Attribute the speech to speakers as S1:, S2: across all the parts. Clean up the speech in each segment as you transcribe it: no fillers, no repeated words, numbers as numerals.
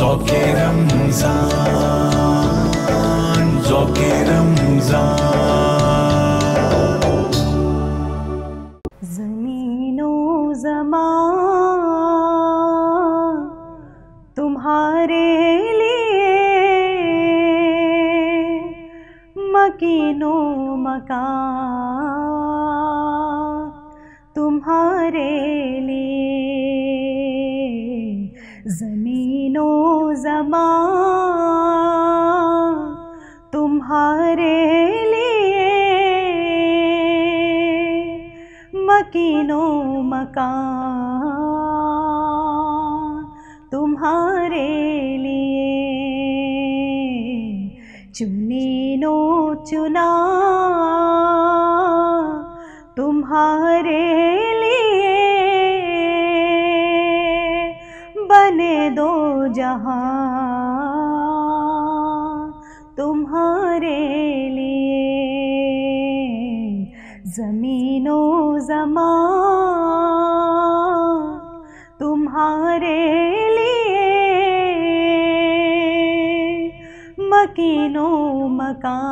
S1: ज़ौक़े रमज़ान, ज़ौक़े रमज़ान।
S2: ज़मीनो ज़मान तुम्हारे लिए, मकीनो मकान तुम्हारे लिए। ज़मीनो ज़मान तुम्हारे लिए, मकीनो मकान तुम्हारे लिए। चुनीनो चुना तुम्हारे लिए, बने दो जहां तुम्हारे लिए। ज़मीनो ज़मान तुम्हारे लिए, मकीनो मकान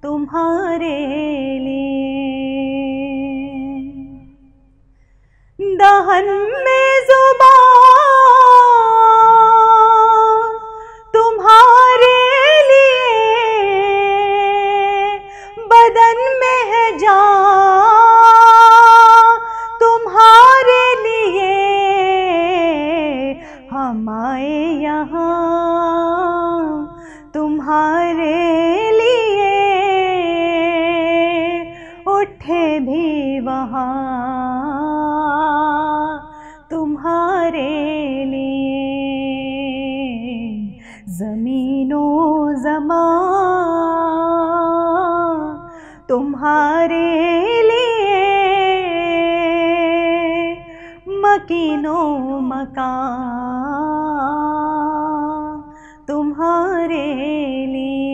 S2: तुम्हारे लिए। दहन में ज़ुबान तुम्हारे लिए, बदन में है जान तुम्हारे लिए। हम आए यहाँ तुम्हारे लिए, उठे भी वहाँ तुम्हारे लिए। ज़मीनो ज़मान तुम्हारे लिए, मकीनो मकान तुम्हारे लिए।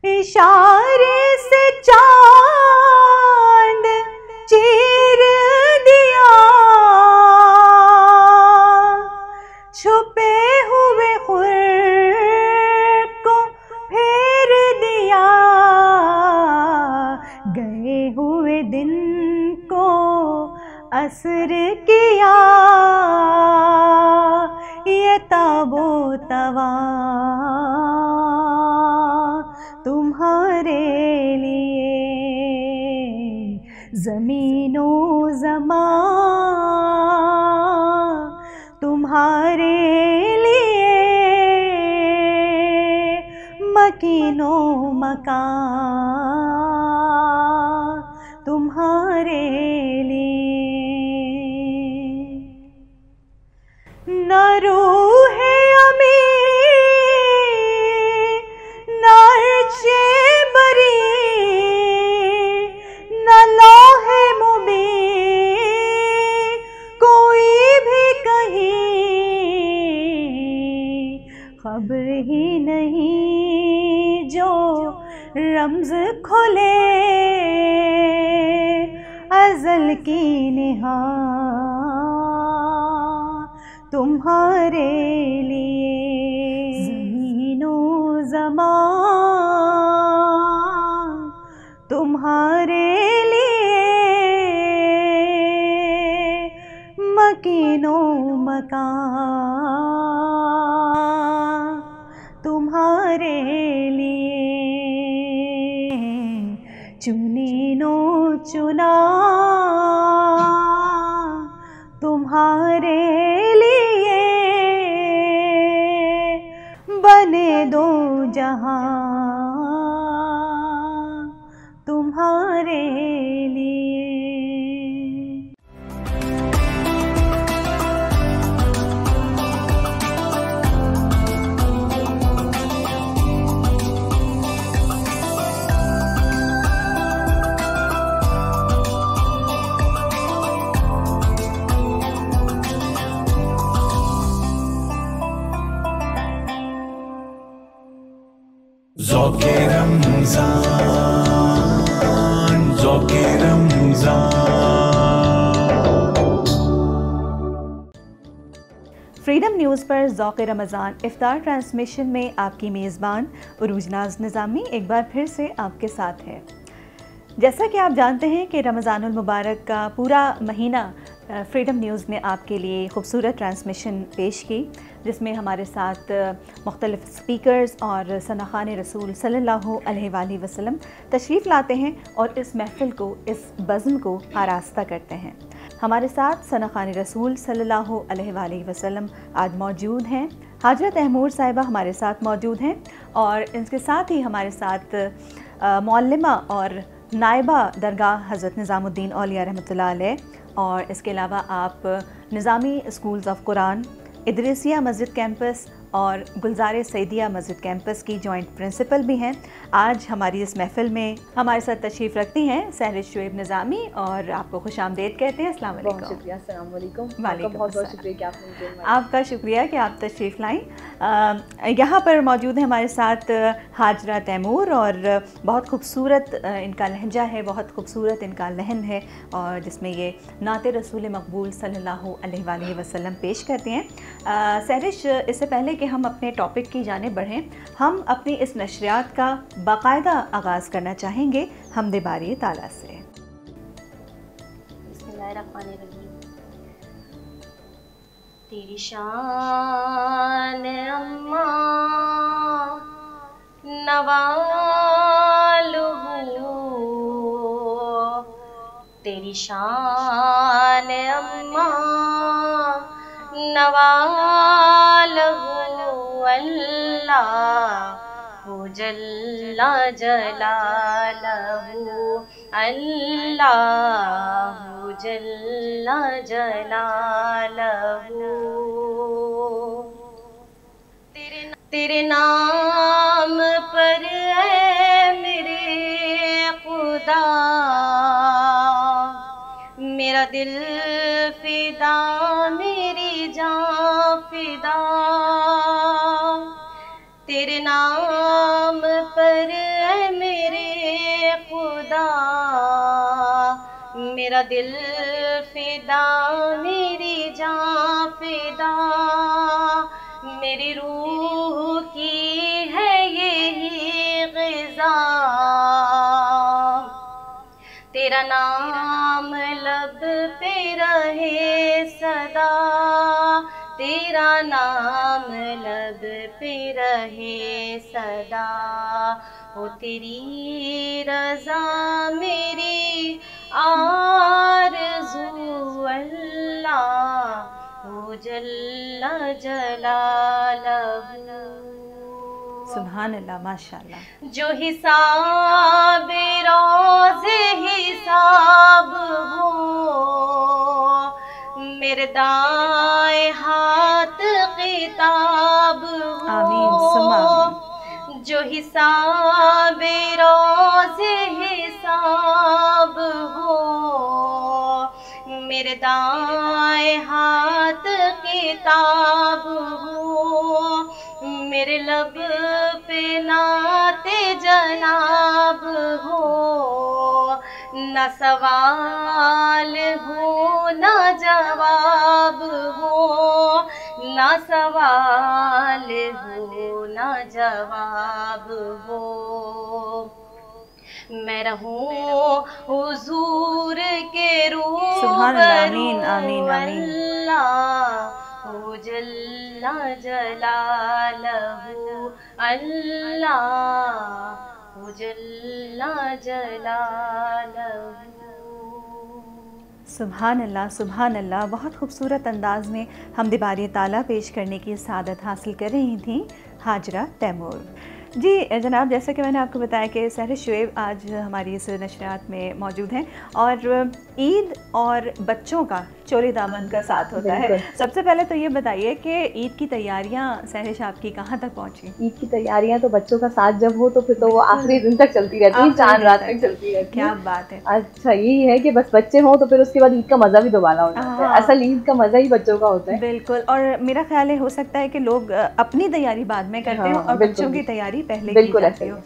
S2: इशारे से चांद चीर दिया, छुपे हुए खुद को फेर दिया। गए हुए दिन को असर किया, ये ताबो तवा तुम्हारे लिए। ज़मीनो ज़मान तुम्हारे लिए, मकीनो मकान तुम्हारे लिए। न रूह अमी न अर्शे बरी, न लौहे मुबीन कोई भी कहीं, खबर ही नहीं जो रम्ज़ खुले अज़ल की निहा तुम्हारे लिए। ज़मीनो ज़मान तुम्हारे लिए, मकीनो मकान तुम्हारे लिए। चुनीनो चुना तुम्हारे लिए, बने दो जहां तुम्हारे लिए।
S1: ज़ौक़े रमज़ान, ज़ौक़े रमज़ान।
S2: फ्रीडम न्यूज़ पर ज़ौक़ रमज़ान इफ्तार ट्रांसमिशन में आपकी मेज़बान उरूज नाज़ निज़ामी एक बार फिर से आपके साथ है। जैसा कि आप जानते हैं कि रमज़ानुल मुबारक का पूरा महीना फ्रीडम न्यूज़ ने आपके लिए खूबसूरत ट्रांसमिशन पेश की, जिसमें हमारे साथ मुख्तलिफ़ स्पीकर्स और सनाख़ान रसूल सल्लल्लाहु अलैहि वसल्लम तशरीफ़ लाते हैं और इस महफ़िल को, इस बज़्म को आरास्ता करते हैं। हमारे साथ सनाख़ान रसूल सल्लल्लाहु अलैहि वसल्लम आज मौजूद हैं। हाजरा तैमूर साहिबा हमारे साथ मौजूद हैं और इनके साथ ही हमारे साथ मौल्लिमा और नायबा दरगाह हज़रत निज़ामुद्दीन औलिया रहमतुल्लाह अलैह, और इसके अलावा आप निज़ामी स्कूल्स ऑफ कुरान, इदरीसिया मस्जिद कैंपस और गुलज़ार सईदिया मस्जिद कैंपस की जॉइंट प्रिंसिपल भी हैं। आज हमारी इस महफ़िल में हमारे साथ तशरीफ़ रखती हैं सहरिश शुएब निज़ामी, और आपको खुशामदीद कहते हैं। अस्सलाम वालेकुम।
S3: बहुत शुक्रिया। अस्सलाम वालेकुम।
S2: वालेकुम
S3: बहुत बहुत शुक्रिया कि आपने मुझे इनवाइट किया।
S2: आपका शुक्रिया कि आप तशरीफ़ लाएँ। यहाँ पर मौजूद है हमारे साथ हाजरा तैमूर, और बहुत खूबसूरत इनका लहजा है, बहुत खूबसूरत इनका लहन है, और जिसमें ये नाते रसूल मकबूल सल्लल्लाहु अलैहि वसल्लम पेश करते हैं। सहरिश, इससे पहले कि हम अपने टॉपिक की जाने बढ़ें, हम अपनी इस नशरियात का बाकायदा आगाज़ करना चाहेंगे हम्दे बारी ताला से।
S3: बिस्मिल्लाहिर्रहमानिर्रहीम। तेरी शान अम्मा नवालू, तेरी शान अम्मा नवालू, अल्लाह जल्ला जलालहू, अल्लाह जल्ला जलालहू। तेरे नाम पर है मेरे खुदा, मेरा दिल फिदा, मेरी जान फिदा। तेरे नाम पर है मेरे खुदा, मेरा दिल फिदा, मेरी जान फिदा। मेरी रूह की है यही ग़िज़ा, तेरा नाम लब पे रहे सदा, तेरा नाम लब पे रहे सदा। ओ तेरी रज़ा मेरी आरज़ू, अल्लाह जल्ला जलालहू।
S2: सुभान अल्लाह, माशाअल्लाह।
S3: जो हिसाब रोज़े हिसाब हो, मेरे दाएं हाथ किताब हो।
S2: आमीन सुम्मा आमीन।
S3: जो हिसाब रोज़े हिसाब हो, मेरे दाएं हाथ किताब हो। मेरे लब पे नाते जनाब हो, न सवाल हो न जवाब हो, न सवाल हो न जवाब हो। मैं रहूं हुजूर के रूबरू,
S2: सुभान अल्लाह, आमीन आमीन आमीन।
S3: अल्लाह जल्ला जलालहू, अल्लाह जल्ला जलालहू।
S2: सुभान अल्लाह, सुभान अल्लाह। बहुत खूबसूरत अंदाज़ में हम्दे बारी ताला पेश करने की सआदत हासिल कर रही थी हाजरा तैमूर जी। जनाब, जैसा कि मैंने आपको बताया कि सहरिश शुएब आज हमारी इस नशरियात में मौजूद हैं, और ईद और बच्चों का चोली दामन का साथ होता है। सबसे पहले तो ये बताइए कि ईद की तैयारियां सहरिश आपकी कहाँ तक पहुँची?
S3: ईद की तैयारियां तो बच्चों का साथ जब हो तो फिर तो वो आखिरी दिन तक चलती रहती है, चांद रात तक चलती रहती है।
S2: क्या बात है।
S3: अच्छा, यही है कि बस बच्चे हों तो फिर उसके बाद ईद का मज़ा भी दोबारा हो जाता है। असल ईद का मज़ा ही बच्चों का होता है।
S2: बिल्कुल। और मेरा ख्याल है हो सकता है कि लोग अपनी तैयारी बाद में करते हो और बच्चों की तैयारी पहले की जाती हो।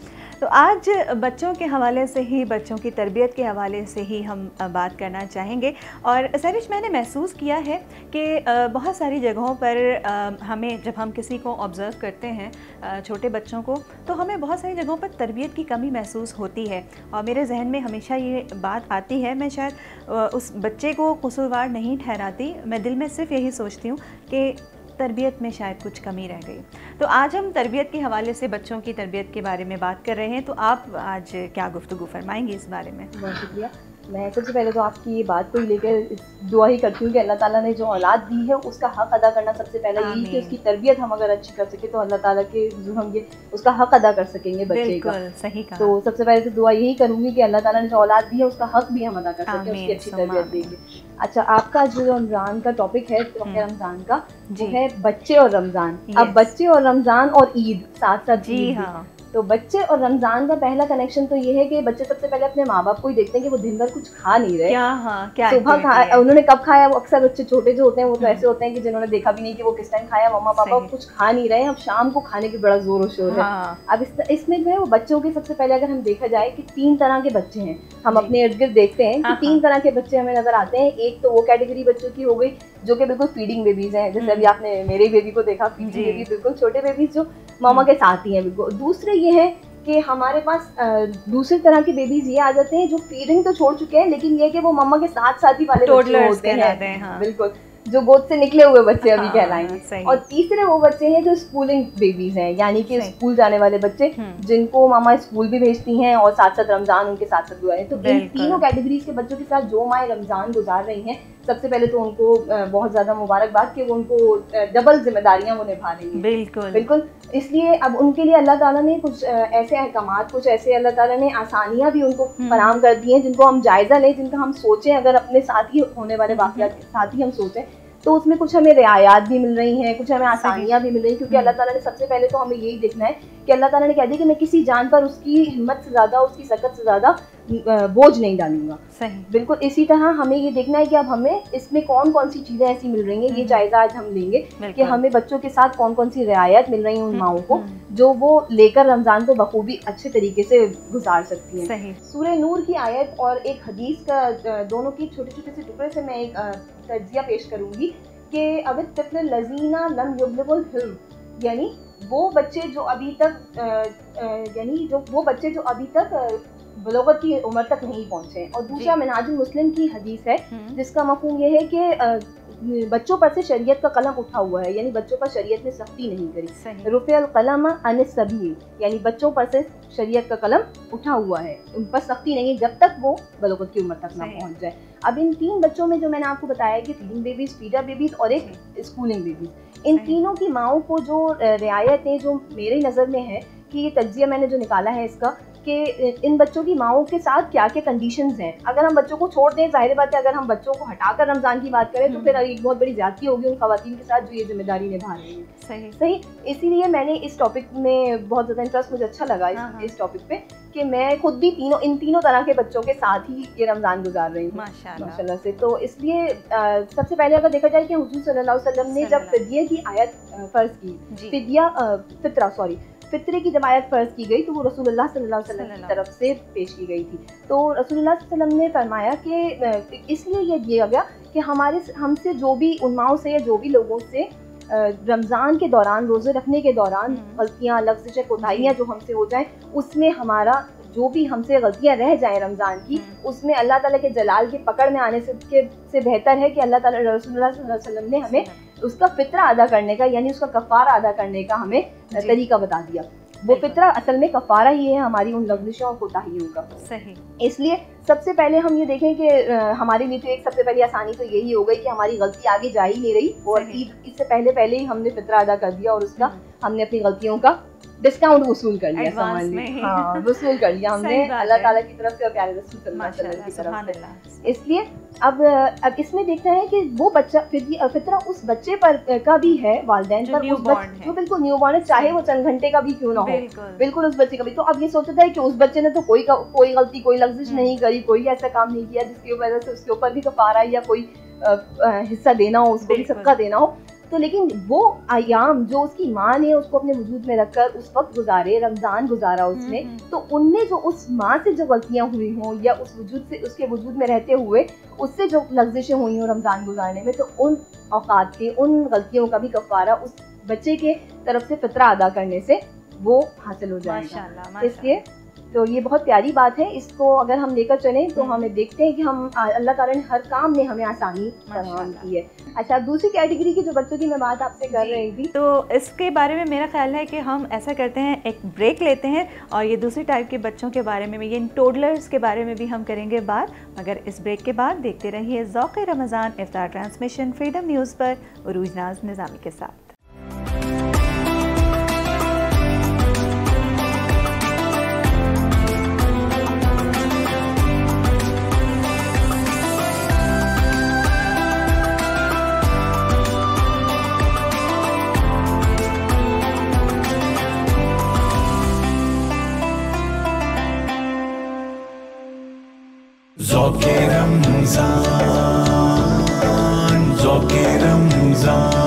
S2: तो आज बच्चों के हवाले से ही, बच्चों की तरबियत के हवाले से ही हम बात करना चाहेंगे। और सहरिश, मैंने महसूस किया है कि बहुत सारी जगहों पर हमें, जब हम किसी को ऑब्ज़र्व करते हैं, छोटे बच्चों को, तो हमें बहुत सारी जगहों पर तरबियत की कमी महसूस होती है। और मेरे जहन में हमेशा ये बात आती है, मैं शायद उस बच्चे को कसूरवार नहीं ठहराती, मैं दिल में सिर्फ यही सोचती हूँ कि तरबियत में शायद कुछ कमी रह गई। तो आज हम तरबियत के हवाले से, बच्चों की तरबियत के बारे में बात कर रहे हैं, तो आप आज क्या गुफ्तगू फरमाएंगी इस बारे में?
S3: बहुत शुक्रिया। मैं सबसे पहले तो आपकी ये बात को ही लेकर दुआ ही करती हूँ कि अल्लाह ताला ने जो औलाद दी है उसका हक़ अदा करना सबसे पहले यही कि उसकी तरबियत हम अगर अच्छी कर सके तो अल्लाह ताला के हम ये उसका हक़ अदा कर सकेंगे बच्चे का।
S2: सही कहा।
S3: तो सबसे पहले तो दुआ यही करूँगी कि अल्लाह ताला ने जो औलाद दी है उसका हक़ भी हम अदा कर सकें, उसकी अच्छी तरबियत देंगे। अच्छा, आपका जो रमज़ान का टॉपिक है, रमज़ान का, वो है बच्चे और रमज़ान। अब बच्चे और रमज़ान और ईद साथ साथ। जी हाँ। तो बच्चे और रमज़ान का पहला कनेक्शन तो ये है कि बच्चे सबसे पहले अपने माँ बाप को ही देखते हैं कि वो दिन भर कुछ खा नहीं रहे।
S2: क्या
S3: सुबह उन्होंने कब खाया, वो अक्सर बच्चे छोटे जो होते हैं वो तो ऐसे होते हैं कि जिन्होंने देखा भी नहीं कि वो किस टाइम खाया, मम्मा पापा कुछ खा नहीं रहे हैं, अब शाम को खाने की बड़ा जोर शोर है। अब इसमें जो है वो बच्चों के सबसे पहले अगर हम देखा जाए कि 3 तरह के बच्चे हैं, हम अपने इर्द गिर्द देखते हैं कि 3 तरह के बच्चे हमें नजर आते हैं। एक तो वो कैटेगरी बच्चों की हो गई जो कि बिल्कुल फीडिंग बेबीज हैं, जैसे अभी आपने मेरे बेबी को देखा, फीडिंग बेबी, बिल्कुल छोटे बेबीज जो मामा के साथ ही हैं बिल्कुल। दूसरे ये है कि हमारे पास दूसरी तरह के बेबीज ये आ जाते हैं जो फीडिंग तो छोड़ चुके हैं, लेकिन ये कि वो मम्मा के साथ साथ ही वाले बच्चे होते हैं। हाँ। बिल्कुल, जो गोद से निकले हुए बच्चे अभी कहलाएंगे। और तीसरे वो बच्चे हैं जो स्कूलिंग बेबीज हैं, यानी कि स्कूल जाने वाले बच्चे जिनको मामा स्कूल भी भेजती हैं और साथ साथ रमजान उनके साथ साथ दुआ है। तो इन तीनों कैटेगरीज के बच्चों के साथ जो माए रमजान गुजार रही हैं, सबसे पहले तो उनको बहुत ज्यादा मुबारकबाद कि वो उनको डबल जिम्मेदारियां वो निभा रही हैं। बिल्कुल। इसलिए अब उनके लिए अल्लाह ताला ने कुछ ऐसे अहकामात, कुछ ऐसे अल्लाह ताला ने आसानियां भी उनको फराहम कर दी हैं जिनको हम जायजा लें, जिनका हम सोचें, अगर अपने साथ ही होने वाले वाक़यात के साथ ही हम सोचें तो उसमें कुछ हमें रियायत भी मिल रही हैं, कुछ हमें आसानियां भी मिल रही हैं। क्योंकि अल्लाह ताला ने सबसे पहले तो हमें यही देखना है कि अल्लाह ताला ने कह दिया कि मैं किसी जान पर उसकी हिम्मत से ज़्यादा, उसकी सकत से ज़्यादा बोझ नहीं डालूंगा। बिल्कुल इसी तरह हमें ये देखना है कि अब हमें इसमें कौन कौन सी चीज़ें ऐसी मिल रही हैं, ये जायजा आज हम लेंगे कि हमें बच्चों के साथ कौन कौन सी रियायत मिल रही हैं उन माओं को, जो वो लेकर रमज़ान को बखूबी अच्छे तरीके से गुजार सकती हैं। सूरह नूर की आयत और एक हदीस का, दोनों की छोटे छोटे से टुकड़े से मैं एक तज्जिया पेश करूँगी कि अबित तिफ़्ल लज़ीना लम युबलुगुल हिल्म, यानी वो बच्चे जो अभी तक बलोगत की उम्र तक नहीं पहुँचे। और दूसरा मिनहाजुल मुस्लिम की हदीस है जिसका मफ़हूम ये है कि बच्चों पर से शरीयत का कलम उठा हुआ है, यानी बच्चों पर शरीयत ने सख्ती नहीं करी। रुफ़िअल क़लम अनिस सबी, यानी बच्चों पर से शरीयत का कलम उठा हुआ है, उन पर सख्ती नहीं है जब तक वो बलोगत की उम्र तक ना पहुँच जाए। अब इन 3 बच्चों में जो मैंने आपको बताया कि फीडिंग बेबीज, फीडर बेबीज और एक स्कूलिंग बेबीज, इन तीनों की माओं को जो रियायतें जो मेरी नज़र में है कि ये तज्जिया मैंने जो निकाला है इसका, कि इन बच्चों की माओं के साथ क्या क्या कंडीशंस हैं। अगर हम बच्चों को छोड़ दें, जाहिर बात है अगर हम बच्चों को हटाकर रमज़ान की बात करें तो फिर एक बहुत बड़ी ज्यादती होगी उन खवातीन के साथ जो ये जिम्मेदारी निभा रही हैं। सही। इसीलिए मैंने इस टॉपिक में बहुत ज़्यादा इंटरेस्ट, मुझे अच्छा लगा इस टॉपिक पे कि मैं खुद भी इन तीनों तरह के बच्चों के साथ ही ये रमज़ान गुजार रही हूँ माशाल्लाह से। तो इसलिए सबसे पहले अगर देखा जाए कि हुज़ूर सल्लल्लाहु अलैहि वसल्लम ने जब फिदिया की आयत फ़र्ज़ की, फितरे की जब आयत फ़र्ज़ की गई तो वो रसूलुल्लाह सल्लल्लाहु अलैहि वसल्लम की तरफ से पेश की गई थी। तो रसूलुल्लाह सल्लल्लाहु अलैहि वसल्लम ने फरमाया कि इसलिए ये दिया गया कि हमसे जो भी उन्माओं से या जो भी लोगों से रमज़ान के दौरान, रोज़े रखने के दौरान गलतियाँ, लफ्ज़, कोताहियाँ जो हमसे हो जाएं, उसमें हमारा जो भी हमसे गलतियाँ रह जाएं रमज़ान की, उसमें अल्लाह ताला के जलाल के पकड़ में आने से बेहतर है कि अल्लाह ताला, रसूलुल्लाह सल्लल्लाहु अलैहि वसल्लम ने हमें उसका फितरा अदा करने का, यानी उसका कफ़ारा अदा करने का हमें तरीका बता दिया। वो फितरा असल में कफ़ारा ही है हमारी उन लफ्ज़िशों और कोताहियों का। सही। इसलिए सबसे पहले हम ये देखें कि हमारे लिए तो एक सबसे पहली आसानी तो यही हो गई कि हमारी गलती आगे जा ही नहीं रही, और ईद से पहले ही हमने फितरा अदा कर दिया और उसका हमने अपनी गलतियों का डिस्काउंट वसूल कर लिया, समझ लीजिए। हाँ, वसूल कर लिया हमने अल्लाह ताला की तरफ से और प्यारे रसूल सल्लल्लाहु अलैहि वसल्लम की तरफ से। इसलिए अब इसमें देखना है कि वो बच्चा फितरा उस बच्चे पर का भी है, वालिदैन पर, जो बिल्कुल न्यू बॉर्न है, चाहे वो चंद घंटे का भी क्यों ना हो, बिल्कुल उस बच्चे का भी। तो अब ये सोचता है कि उस बच्चे ने तो कोई गलती, कोई लफ्ज़िश नहीं करी, कोई ऐसा काम नहीं किया जिसकी वजह से उसके ऊपर भी कफ़ारा या कोई हिस्सा देना हो, उसको भी सबका देना हो। तो लेकिन वो अयाम जो उसकी माँ ने उसको अपने वजूद में रखकर उस वक्त गुजारे, रमज़ान गुजारा उसने, तो उनने जो उस माँ से जो गलतियाँ हुई हों या उस वजूद से, उसके वजूद में रहते हुए उससे जो लफ्ज़िशें हुई हों रमज़ान गुजारने में, तो उन औकात के, उन गलतियों का भी कफ़ारा उस बच्चे के तरफ से फितरा अदा करने से वो हासिल हो जाएगा।
S2: माशाल्लाह,
S3: इसलिए तो ये बहुत प्यारी बात है, इसको अगर हम लेकर चलें तो हमें देखते हैं कि हम अल्लाह ताला ने हर काम में हमें आसानी फराहम की है। अच्छा, दूसरी कैटेगरी की जो बच्चों की मैं बात आपसे कर रही थी,
S2: तो इसके बारे में मेरा ख्याल है कि हम ऐसा करते हैं, एक ब्रेक लेते हैं और ये दूसरी टाइप के बच्चों के बारे में, ये टोडलर्स के बारे में भी हम करेंगे बात, मगर इस ब्रेक के बाद देखते रहिए ज़ौक़ रमज़ान इफ्तार ट्रांसमिशन फ्रीडम न्यूज़ पर उरूज नाज़ निज़ामी के साथ।
S1: ज़ौक़े रमज़ान, ज़ौक़े रमज़ान।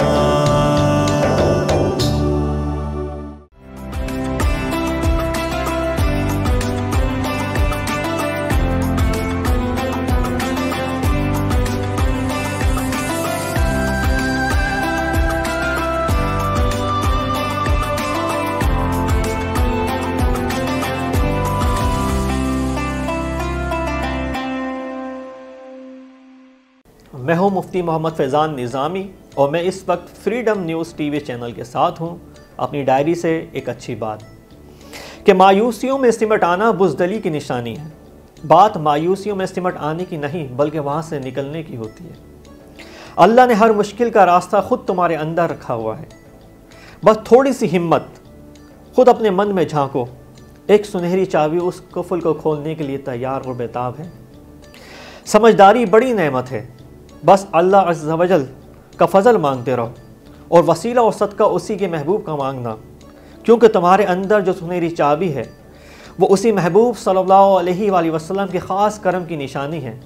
S4: मैं हूं मुफ्ती मोहम्मद फैज़ान निज़ामी और मैं इस वक्त फ्रीडम न्यूज़ टीवी चैनल के साथ हूं। अपनी डायरी से एक अच्छी बात कि मायूसियों में सिमट आना बुज़दली की निशानी है। बात मायूसियों में सिमट आने की नहीं बल्कि वहां से निकलने की होती है। अल्लाह ने हर मुश्किल का रास्ता ख़ुद तुम्हारे अंदर रखा हुआ है, बस थोड़ी सी हिम्मत, खुद अपने मन में झांको। एक सुनहरी चाबी उस कुफल को खोलने के लिए तैयार और बेताब है। समझदारी बड़ी नेमत है, बस अल्लाह अज़्ज़ा वजल का फ़ज़ल मांगते रहो और वसीला और सदका उसी के महबूब का मांगना, क्योंकि तुम्हारे अंदर जो सुनहरी चाबी है वो उसी महबूब सल्लल्लाहु अलैहि वसल्लम के ख़ास करम की निशानी है।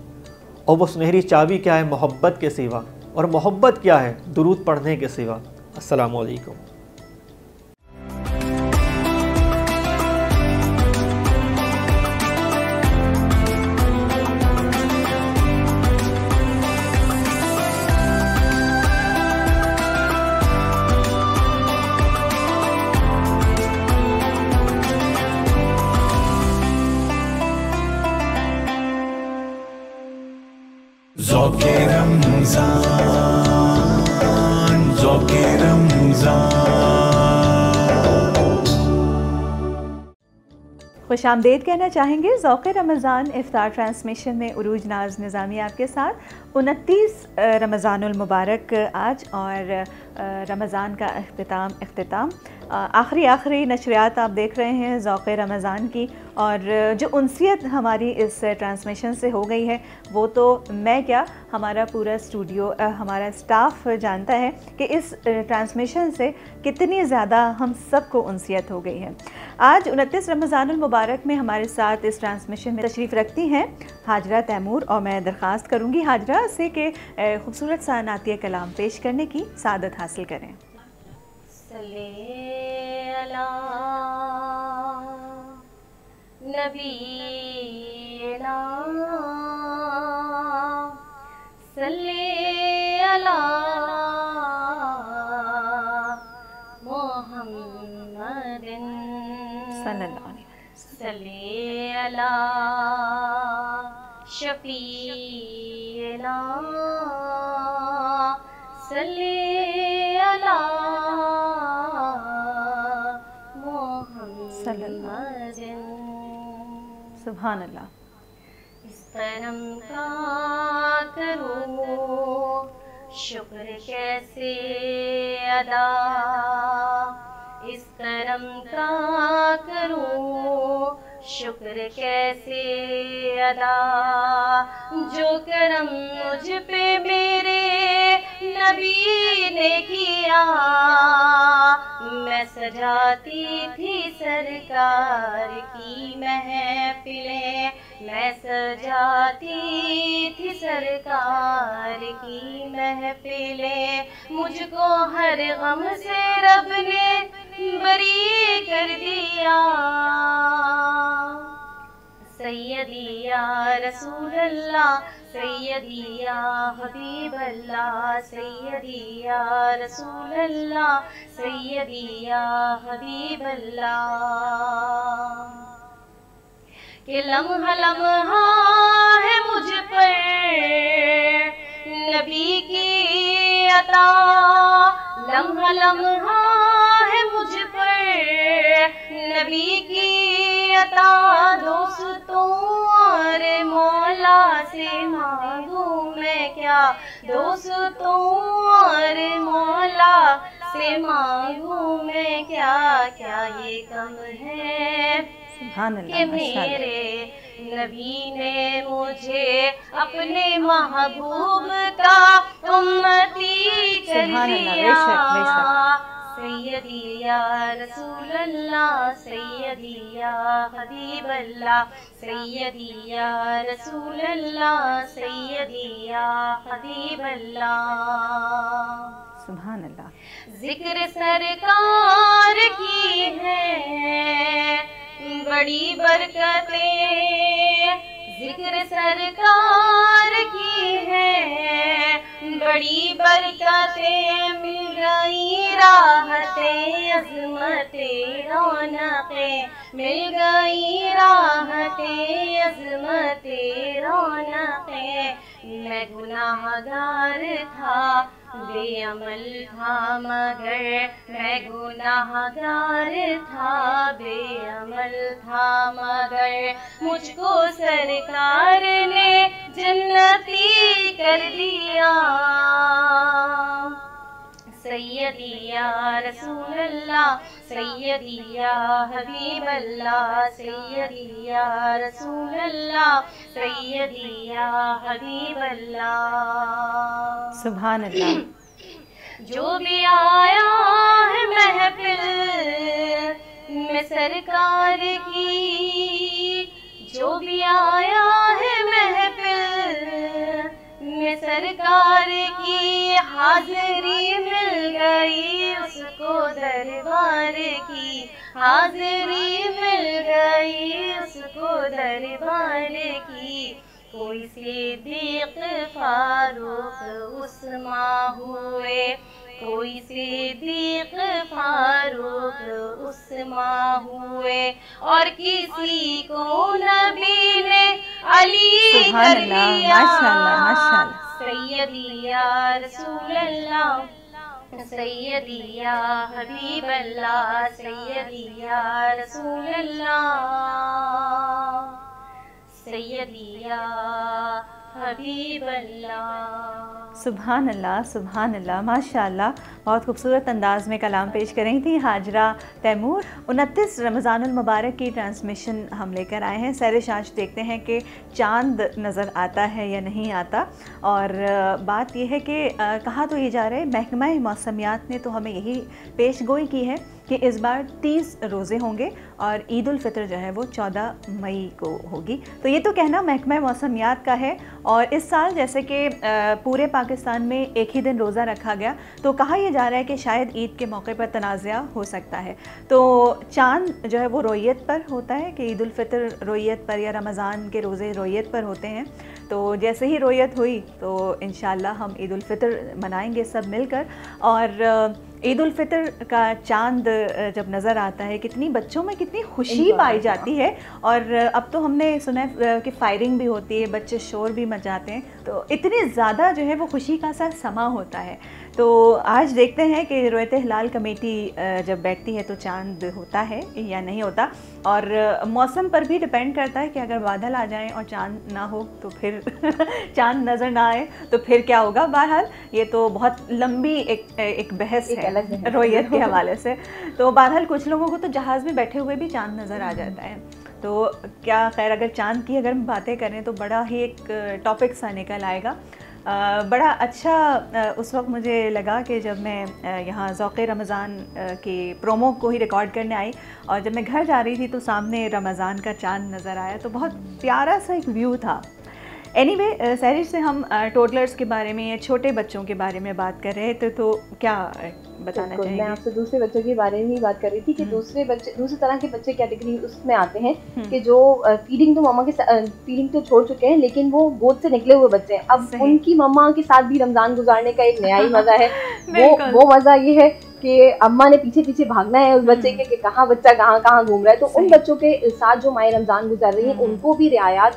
S4: और वो सुनहरी चाबी क्या है? मोहब्बत के सिवा। और मोहब्बत क्या है? दुरूद पढ़ने के सिवा। अस्सलामु अलैकुम।
S1: ज़ौक़े रमज़ान, ज़ौक़े रमज़ान।
S2: खुश आमदेद कहना चाहेंगे ज़ौक़े रमज़ान इफ्तार ट्रांसमिशन में उरूज नाज़ निज़ामी आपके साथ। 29 रमज़ानुल मुबारक आज और रमज़ान का अख्तिताम आखिरी नशरियात आप देख रहे हैं ज़ौक़े रमज़ान की। और जो उनसियत हमारी इस ट्रांसमिशन से हो गई है वो तो मैं क्या, हमारा पूरा स्टूडियो, हमारा स्टाफ जानता है कि इस ट्रांसमिशन से कितनी ज़्यादा हम सबको उनसियत हो गई है। आज 29 रमज़ानुल मुबारक में हमारे साथ इस ट्रांसमिशन में तशरीफ़ रखती हैं हाजरा तैमूर, और मैं दरख्वास्त करूँगी हाजरा से कि खूबसूरत सा नातिया कलाम पेश करने की सादत हासिल करें।
S5: नबीना सल्ले अला मुहम्मदिन
S2: सल्लल्लाहु अलैहि वसल्लम।
S5: सल्ले अला शफीना सल्ले अला मुहम्मदिन।
S2: सुभान अल्लाह।
S5: इस करम का करूं शुक्र कैसे अदा, इस करम का करूं शुक्र कैसे अदा, जो करम मुझ पे मेरे नबी ने किया। मैं सजाती थी सरकार की महफिलें, मैं सजाती थी सरकार की महफिलें। मुझको हर गम से रब ने बरी कर दिया। सैयदी या रसूल अल्लाह, सैयदी या हबीब अल्लाह, सैयदी या रसूल अल्लाह, सैयदी या हबीब अल्लाह। कि लम्हा लम्हा है मुझ पर नबी की अता, लम्हा लम्हा है मुझ पर नबी की अता। दोस्तों और मौला से मांगू मैं क्या, दोस्तों और मौला से मांगू मैं क्या। क्या ये कम है कि मेरे नबी ने मुझे अपने महबूब का उम्मती कर दिया। सैयदी या रसूल अल्लाह, सैयदी या हबीब अल्लाह, सैयदी या रसूल अल्लाह, सैयदी या हबीब अल्लाह।
S2: सुभान अल्लाह।
S5: जिक्र सरकार की है बड़ी बरकतें, जिक्र सरकार की है बड़ी बरकतें। मिल गई राहतें अज़मतें रौनक़ें, मिल गई राहतें अज़मतें रौनक़ें। मैं गुनाहगार था बेअमल था मगर, मैं गुनाहगार था बेअमल था मगर। मुझको सरकार ने जन्नती कर दिया। सैयदी या रसूल अल्लाह, सैयदी या हबीब अल्लाह, सैयदी या रसूल अल्लाह, सैयदी या हबीब अल्लाह।
S2: सुभान अल्लाह।
S5: जो भी आया है महफिल में सरकार की, जो भी आया है महफिल में सरकार की, हाज़िरी मिल गई उसको दरबार की, हाज़िरी मिल गई उसको दरबार की। कोई सिद्दीक़ फारूक उस्मा हुए, कोई सिद्दीक़ फारूक उस्मा हुए, और किसी को नबी ने अली कर दिया।
S2: माशाअल्लाह माशाअल्लाह।
S5: सैयदी या रसूल अल्लाह, सैयदी या हबीब अल्लाह, सैयदी या रसूल अल्लाह, सैयदी या हबीब अल्लाह।
S2: सुभान अल्लाह सुभान अल्लाह माशाअल्लाह। बहुत खूबसूरत अंदाज़ में कलाम पेश कर रही थी हाजरा तैमूर। 29 रमज़ानुल मुबारक की ट्रांसमिशन हम लेकर आए हैं। सैरिश आज देखते हैं कि चांद नज़र आता है या नहीं आता। और बात यह है कि कहा तो ये जा रहा है, महकमा मौसमियात ने तो हमें यही पेश गोई की है कि इस बार 30 रोज़े होंगे और ईद उल फितर जो है वो 14 मई को होगी। तो ये तो कहना महकमा मौसमियात का है। और इस साल जैसे कि पूरे पाकिस्तान में एक ही दिन रोज़ा रखा गया, तो कहा यह जा रहा है कि शायद ईद के मौके पर तनाज़ा हो सकता है। तो चाँद जो है वो रोयत पर होता है कि ईद उल फितर रोयत पर या रमज़ान के रोज़े रोयत पर होते हैं। तो जैसे ही रोयत हुई तो इंशाअल्लाह हम ईद उल फितर मनाएंगे सब मिलकर। और ईद उल फितर का चांद जब नज़र आता है, कितनी बच्चों में कितनी खुशी पाई जाती है। और अब तो हमने सुना है कि फायरिंग भी होती है, बच्चे शोर भी मचाते हैं, तो इतनी ज़्यादा जो है वो खुशी का सा समा होता है। तो आज देखते हैं कि रोयत हिलाल कमेटी जब बैठती है तो चांद होता है या नहीं होता। और मौसम पर भी डिपेंड करता है कि अगर बादल आ जाएं और चांद ना हो तो फिर चांद नज़र ना आए तो फिर क्या होगा। बहरहाल ये तो बहुत लंबी एक बहस है रोयत के हवाले से। तो बहरहाल कुछ लोगों को तो जहाज़ में बैठे हुए भी चांद नज़र आ जाता है। तो क्या खैर, अगर चाँद की अगर हम बातें करें तो बड़ा ही एक टॉपिक सा निकल आएगा। बड़ा अच्छा उस वक्त मुझे लगा कि जब मैं यहाँ ज़ौक़ रमज़ान के प्रोमो को ही रिकॉर्ड करने आई और जब मैं घर जा रही थी तो सामने रमज़ान का चाँद नज़र आया, तो बहुत प्यारा सा एक व्यू था। एनीवे, सहरिश से हम टोडलर्स के बारे में या छोटे बच्चों के बारे में बात कर रहे थे, तो क्या बताना चाहेंगे?
S3: मैं आपसे दूसरे बच्चों के बारे में ही बात कर रही थी कि दूसरे तरह के बच्चे कैटेगरी उसमें आते हैं कि जो फीडिंग तो मम्मा के फीडिंग तो छोड़ चुके हैं, लेकिन वो गोद से निकले हुए बच्चे हैं। अब उनकी मम्मा के साथ भी रमज़ान गुजारने का एक नया ही मज़ा है। वो मज़ा ये है कि अम्मा ने पीछे पीछे भागना है उस बच्चे के कि कहाँ बच्चा कहाँ घूम रहा है। तो उन बच्चों के साथ जो माए रमज़ान गुजार रही हैं उनको भी रियायत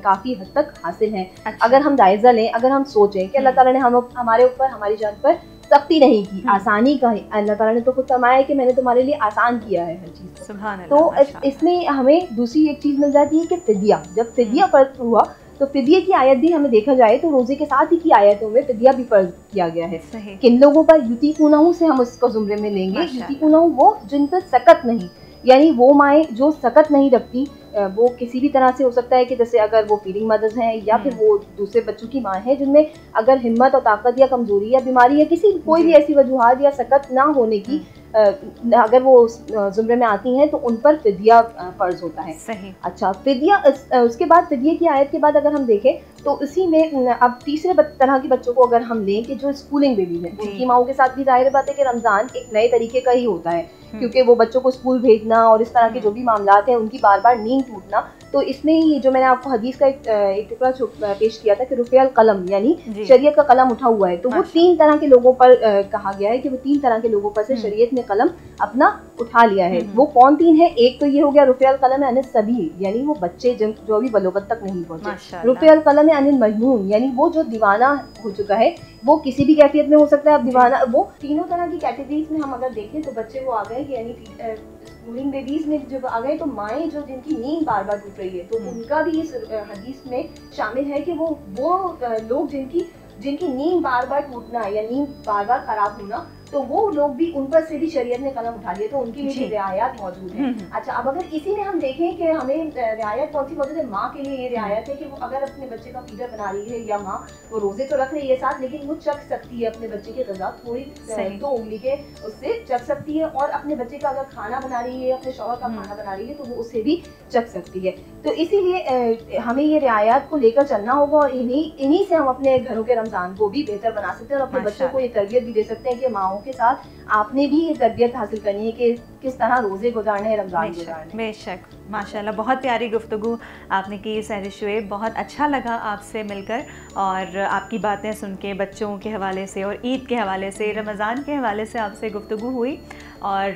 S3: काफ़ी हद तक हासिल है। अगर हम जायज़ा लें, अगर हम सोचें कि अल्लाह ताला ने हमारे ऊपर, हमारी जान पर सख्ती नहीं की, आसानी का है। अल्लाह ताला ने तो खुद फरमाया है कि मैंने तुम्हारे लिए आसान किया है हर चीज़। सुभान अल्लाह। तो इसमें हमें दूसरी एक चीज़ मिल जाती है कि फिदिया, जब फिदिया फर्ज हुआ तो फिदिये की आयत भी हमें देखा जाए तो रोजे के साथ ही की आयतों में फिदिया भी फर्ज किया गया है। किन लोगों पर? युतीकुनहु से हम उसको जुमरे में लेंगे। युतीकुनहु वो जिन पर सकत नहीं, यानी वो माएँ जो सकत नहीं रखती, वो किसी भी तरह से हो सकता है कि जैसे अगर वो फीडिंग मदर्स हैं या फिर वो दूसरे बच्चों की माँ है जिनमें अगर हिम्मत और ताकत या कमजोरी या बीमारी या किसी कोई भी ऐसी वजूहात या सकत ना होने की अगर वो जुमरे में आती हैं तो उन पर फिदिया फर्ज होता है। सही। अच्छा, फिदिया उसके बाद फिदिये की आयत के बाद अगर हम देखें तो इसी में अब तीसरे तरह के बच्चों को अगर हम लें कि जो स्कूलिंग बेबीज हैं, उनकी माओं के साथ भी जाहिर बात है कि रमज़ान एक नए तरीके का ही होता है, क्योंकि वो बच्चों को स्कूल भेजना और इस तरह के जो भी मामलात हैं उनकी बार बार नींद टूटना। तो इसमें ही जो मैंने आपको हदीस का एक टुकड़ा पेश किया था कि रुफ़ियल कलम, यानी शरीयत का कलम उठा हुआ है। तो वो 3 तरह के लोगों पर कहा गया है कि वो 3 तरह के लोगों पर से शरीयत ने कलम अपना उठा लिया है। वो कौन 3 है? एक तो ये हो गया रुफ़ियल कलम अनिल सभी, यानी वो बच्चे जो अभी बलोगत तक नहीं पहुंचे। रुफ़ियल कलम अनिल मजनून, यानी वो जो दीवाना हो चुका है, वो किसी भी कैफियत में हो सकता है। अब दीवाना, वो तीनों तरह की कैटेगरीज में हम अगर देखें तो बच्चे वो आ गए कि यानी स्कूलिंग बेबीज में जब आ गए तो माएँ जो जिनकी नींद बार बार टूट रही है, तो उनका भी इस हदीस में शामिल है कि वो लोग जिनकी नींद बार बार टूटना या नींद बार बार खराब होना, तो वो लोग भी, उन पर से भी शरीयत ने कलम उठा लिया, तो उनकी भी रियायत मौजूद है। अच्छा, अब अगर इसी में हम देखें कि हमें रियायत कौन सी मौजूद है? माँ के लिए ये रियायत है कि वो अगर अपने बच्चे का फीडर बना रही है या माँ वो रोजे तो रख रही है साथ, लेकिन वो चख सकती है अपने बच्चे की ग़िज़ा, थोड़ी 2 उंगली के उससे चख सकती है, और अपने बच्चे का अगर खाना बना रही है, अपने शौहर का खाना बना रही है, तो वो उससे भी चख सकती है। तो इसीलिए हमें ये रियायत को लेकर चलना होगा और इन्हीं से हम अपने घरों के रमज़ान को भी बेहतर बना सकते हैं और अपने बच्चों को ये तरबियत भी दे सकते हैं कि माओ के साथ आपने भी ये तरबियत हासिल करनी है कि किस तरह रोज़े गुजारने हैं, रमज़ान गुजारने।
S2: बेशक, माशाल्लाह, बहुत प्यारी गुफ्तगू आपने की सहरिश शुएब। बहुत अच्छा लगा आपसे मिलकर और आपकी बातें सुन के, बच्चों के हवाले से और ईद के हवाले से, रमज़ान के हवाले से आपसे गुफ्तगू हुई। और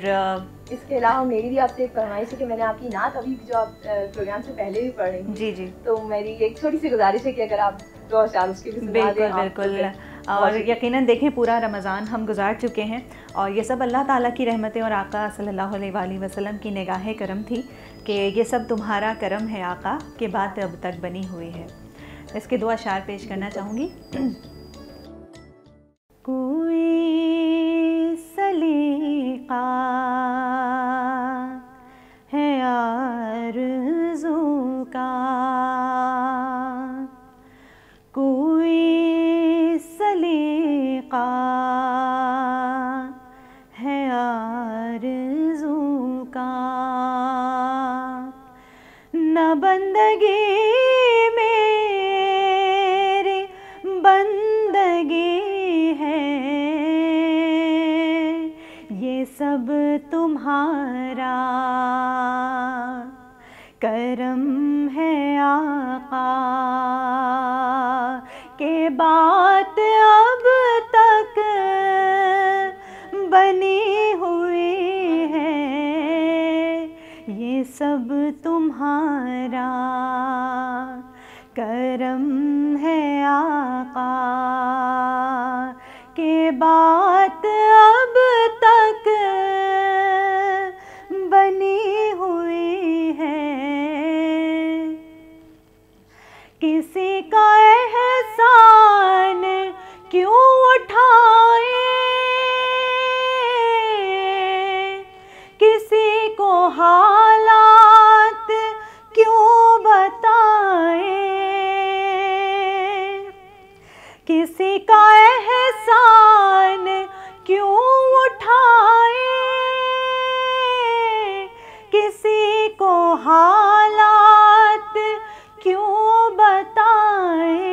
S3: इसके अलावा मेरी भी आपसे एक फरमाइश है कि मैंने आपकी नात अभी जो आप प्रोग्राम से पहले भी पढ़ रही थी, जी, तो मेरी एक छोटी सी गुजारिश है कि अगर आप दो अशार उसके भी सुना दें। बिल्कुल, और यकीनन देखें, पूरा रमज़ान हम गुजार चुके हैं और ये सब अल्लाह ताला की रहमतें और आका सल्लल्लाहु अलैहि वसल्लम की निगाह करम थी कि ये सब तुम्हारा करम है आका, के बाद अब तक बनी हुई है। इसके 2 अशार पेश करना चाहूँगी। कोई सलीका है आरज़ू का, कोई सलीका है आरज़ू का, न बंदगी मेरी बंदगी है, ये सब तुम्हारा करम है आका, के बात अब तक बनी हुई है, ये सब तुम्हारा करम है आका, के बात अब तक बनी हुई है, किसी का एहसान क्यों उठाए, किसी को हालात
S2: हालात क्यों बताएं,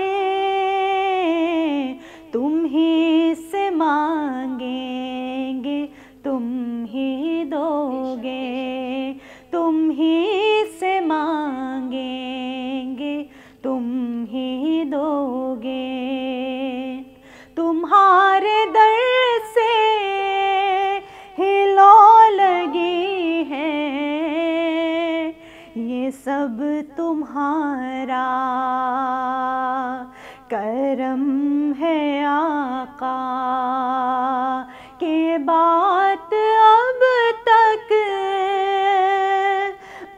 S2: तुम ही से मांगेंगे तुम ही दोगे, तुम ही से मांगेंगे तुम ही दोगे। तुम्हारे दर से हिलो लगी है, ये सब तुम्हारा करम है आका, के बात अब तक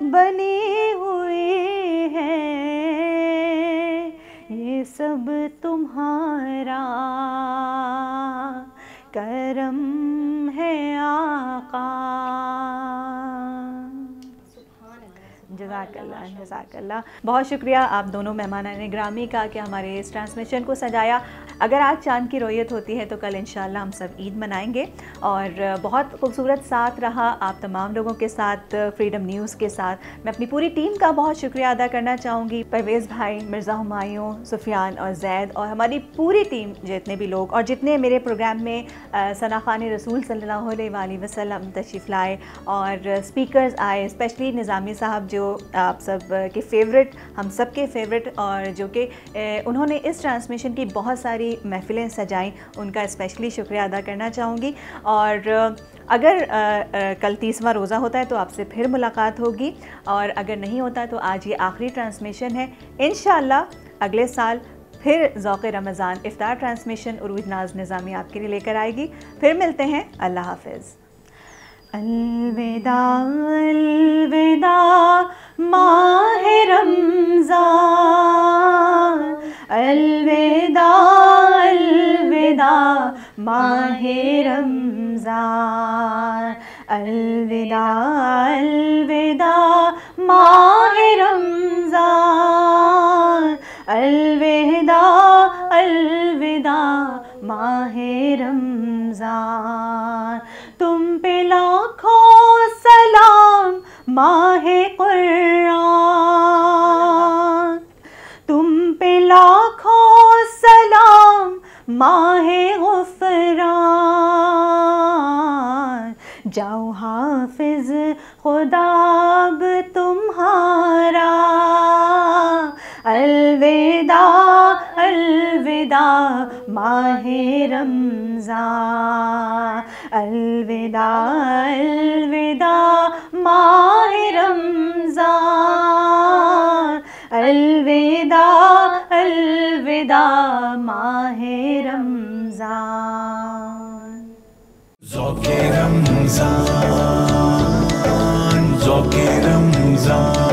S2: बनी हुई है, ये सब तुम्हारा करम है आका। जज़ाकल्लाह जज़ाकल्लाह। बहुत शुक्रिया आप दोनों मेहमानान ग्रामी का कि हमारे इस ट्रांसमिशन को सजाया। अगर आज चाँद की रोयत होती है तो कल इंशाअल्लाह हम सब ईद मनाएंगे। और बहुत खूबसूरत साथ रहा आप तमाम लोगों के साथ, फ्रीडम न्यूज़ के साथ। मैं अपनी पूरी टीम का बहुत शुक्रिया अदा करना चाहूँगी, परवेज़ भाई, मिर्ज़ा हुमायूं, सुफियान और जैद, और हमारी पूरी टीम, जितने भी लोग और जितने मेरे प्रोग्राम में सना खान रसूल सल्लल्लाहु अलैहि वसल्लम तशरीफ़ लाए और स्पीकर्स आए, स्पेशली निज़ामी साहब जो आप सब के फेवरेट, हम सब के फेवरेट, और जो कि उन्होंने इस ट्रांसमिशन की बहुत सारी महफ़िलें सजाई, उनका स्पेशली शुक्रिया अदा करना चाहूँगी। और अगर कल 30वां रोज़ा होता है तो आपसे फिर मुलाकात होगी, और अगर नहीं होता तो आज ये आखिरी ट्रांसमिशन है। इंशाअल्लाह अगले साल फिर ज़ौक़ रमज़ान इफ्तार ट्रांसमिशन उरूज नाज़ निज़ामी आपके लिए लेकर आएगी। फिर मिलते हैं, अल्लाह हाफ़िज़। अलविदा अलविदा माहे रमज़ान, अलविदा अलविदा माहे रमज़ान, अलविदा अलविदा माहे रमज़ान, अलविदा अलविदा माहे रमज़ान। तुम पे लाखों सलाम माहे कुरान, तुम पे लाखों सलाम माहे गुफ़रान। जाओ हाफिज़ खुदाब तुम्हारा, अलविदा अलविदा माहे रमज़ान, अलविदा अलविदा माहे रमज़ान, अलविदा अलविदा माहे रमज़ान।
S1: ज़ौक़े रमज़ान, ज़ौक़े रमज़ान।